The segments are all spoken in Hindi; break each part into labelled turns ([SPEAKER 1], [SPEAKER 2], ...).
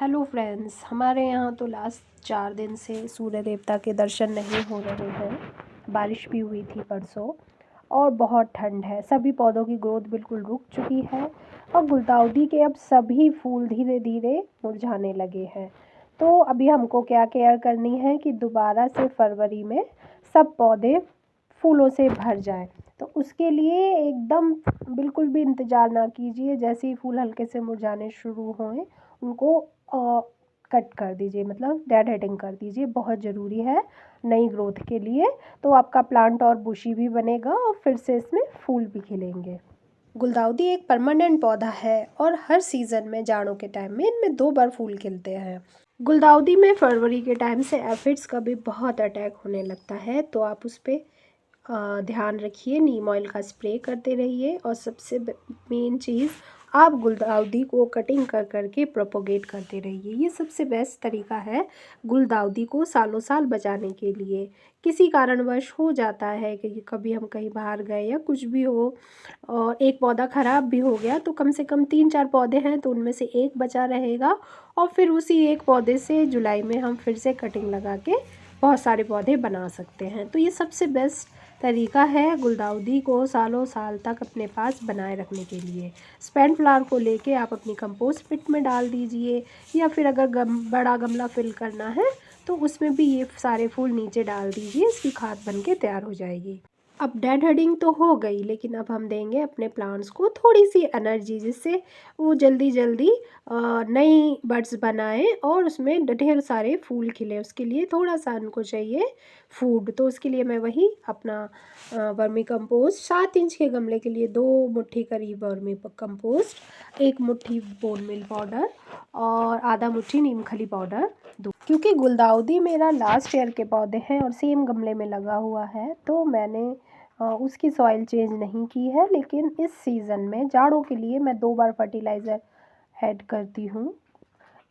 [SPEAKER 1] हेलो फ्रेंड्स, हमारे यहाँ तो लास्ट 4 दिन से सूर्य देवता के दर्शन नहीं हो रहे हैं। बारिश भी हुई थी परसों और बहुत ठंड है। सभी पौधों की ग्रोथ बिल्कुल रुक चुकी है और गुलदाउदी के अब सभी फूल धीरे धीरे मुरझाने लगे हैं। तो अभी हमको क्या केयर करनी है कि दोबारा से फरवरी में सब पौधे फूलों से भर जाएं। तो उसके लिए एकदम बिल्कुल भी इंतज़ार ना कीजिए। जैसे ही फूल हल्के से मुरझाने शुरू हों उनको कट कर दीजिए, मतलब डेड हेडिंग कर दीजिए। बहुत ज़रूरी है नई ग्रोथ के लिए। तो आपका प्लांट और बुशी भी बनेगा और फिर से इसमें फूल भी खिलेंगे। गुलदाउदी एक परमानेंट पौधा है और हर सीज़न में जाड़ों के टाइम में इनमें 2 बार फूल खिलते हैं। गुलदाउदी में फरवरी के टाइम से एफिड्स का भी बहुत अटैक होने लगता है, तो आप उस पर ध्यान रखिए। नीम ऑयल का स्प्रे करते रहिए और सबसे मेन चीज़, आप गुलदाउदी को कटिंग कर करके प्रोपोगेट करते रहिए। ये सबसे बेस्ट तरीका है गुलदाउदी को सालों साल बचाने के लिए। किसी कारणवश हो जाता है कि कभी हम कहीं बाहर गए या कुछ भी हो और एक पौधा ख़राब भी हो गया, तो कम से कम 3-4 पौधे हैं तो उनमें से एक बचा रहेगा और फिर उसी एक पौधे से जुलाई में हम फिर से कटिंग लगा के बहुत सारे पौधे बना सकते हैं। तो ये सबसे बेस्ट तरीका है गुलदाउदी को सालों साल तक अपने पास बनाए रखने के लिए। स्पेंट फ्लावर को लेके आप अपनी कंपोस्ट पिट में डाल दीजिए या फिर अगर बड़ा गमला फिल करना है तो उसमें भी ये सारे फूल नीचे डाल दीजिए। इसकी खाद बन के तैयार हो जाएगी। अब डेड हेडिंग तो हो गई, लेकिन अब हम देंगे अपने प्लांट्स को थोड़ी सी एनर्जी, जिससे वो जल्दी जल्दी नई बड्स बनाएं और उसमें ढेर सारे फूल खिले। उसके लिए थोड़ा सा उनको चाहिए फूड। तो उसके लिए मैं वही अपना वर्मी कंपोस्ट 7 इंच के गमले के लिए 2 मुट्ठी करीब वर्मी कंपोस्ट, 1 मुट्ठी बोन मिल पाउडर और आधा मुट्ठी नीम खली पाउडर दूँ। क्योंकि गुलदाउदी मेरा लास्ट ईयर के पौधे हैं और सेम गमले में लगा हुआ है, तो मैंने उसकी सॉइल चेंज नहीं की है। लेकिन इस सीज़न में जाड़ों के लिए मैं 2 बार फर्टिलाइज़र ऐड करती हूँ।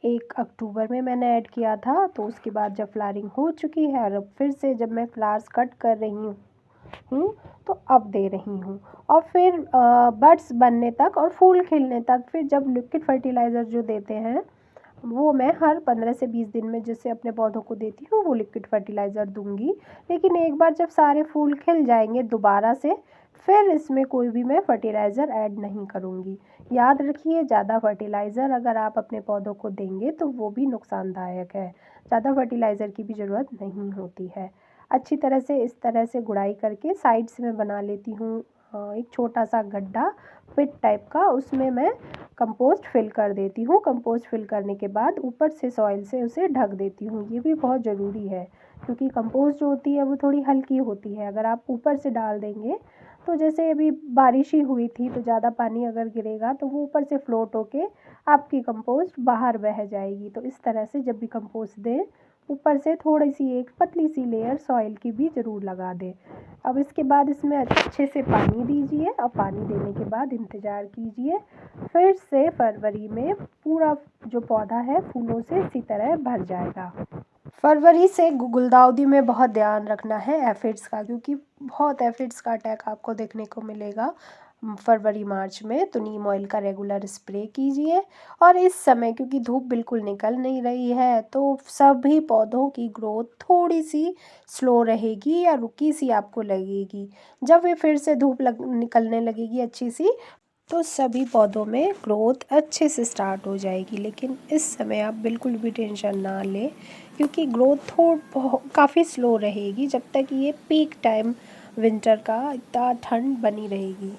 [SPEAKER 1] 1 अक्टूबर में मैंने ऐड किया था, तो उसके बाद जब फ्लावरिंग हो चुकी है और अब फिर से जब मैं फ्लावर्स कट कर रही हूँ तो अब दे रही हूँ। और फिर बड्स बनने तक और फूल खिलने तक फिर जब लिक्विड फर्टिलाइज़र जो देते हैं वो मैं हर 15 से 20 दिन में जैसे अपने पौधों को देती हूँ वो लिक्विड फर्टिलाइज़र दूंगी। लेकिन एक बार जब सारे फूल खिल जाएंगे दोबारा से फिर इसमें कोई भी मैं फर्टिलाइज़र ऐड नहीं करूँगी। याद रखिए, ज़्यादा फर्टिलाइज़र अगर आप अपने पौधों को देंगे तो वो भी नुकसानदायक है। ज़्यादा फर्टिलाइज़र की भी ज़रूरत नहीं होती है। अच्छी तरह से इस तरह से गुड़ाई करके साइड से मैं बना लेती हूँ एक छोटा सा गड्ढा पिट टाइप का। उसमें मैं कंपोस्ट फिल कर देती हूँ। कंपोस्ट फिल करने के बाद ऊपर से सॉइल से उसे ढक देती हूँ। ये भी बहुत ज़रूरी है क्योंकि कंपोस्ट जो होती है वो थोड़ी हल्की होती है। अगर आप ऊपर से डाल देंगे तो जैसे अभी बारिश ही हुई थी तो ज़्यादा पानी अगर गिरेगा तो वो ऊपर से फ्लोट होके आपकी कंपोस्ट बाहर बह जाएगी। तो इस तरह से जब भी कंपोस्ट दें ऊपर से थोड़ी सी एक पतली सी लेयर सॉइल की भी ज़रूर लगा दें। अब इसके बाद इसमें अच्छे से पानी दीजिए और पानी देने के बाद इंतज़ार कीजिए। फिर से फरवरी में पूरा जो पौधा है फूलों से इसी तरह भर जाएगा। फरवरी से गुलदाउदी में बहुत ध्यान रखना है एफिड्स का, क्योंकि बहुत एफिड्स का अटैक आपको देखने को मिलेगा फरवरी मार्च में। तो नीम ऑयल का रेगुलर स्प्रे कीजिए। और इस समय क्योंकि धूप बिल्कुल निकल नहीं रही है तो सभी पौधों की ग्रोथ थोड़ी सी स्लो रहेगी या रुकी सी आपको लगेगी। जब वे फिर से धूप निकलने लगेगी अच्छी सी तो सभी पौधों में ग्रोथ अच्छे से स्टार्ट हो जाएगी। लेकिन इस समय आप बिल्कुल भी टेंशन ना लें क्योंकि ग्रोथ काफ़ी स्लो रहेगी जब तक ये पीक टाइम विंटर का इतना ठंड बनी रहेगी।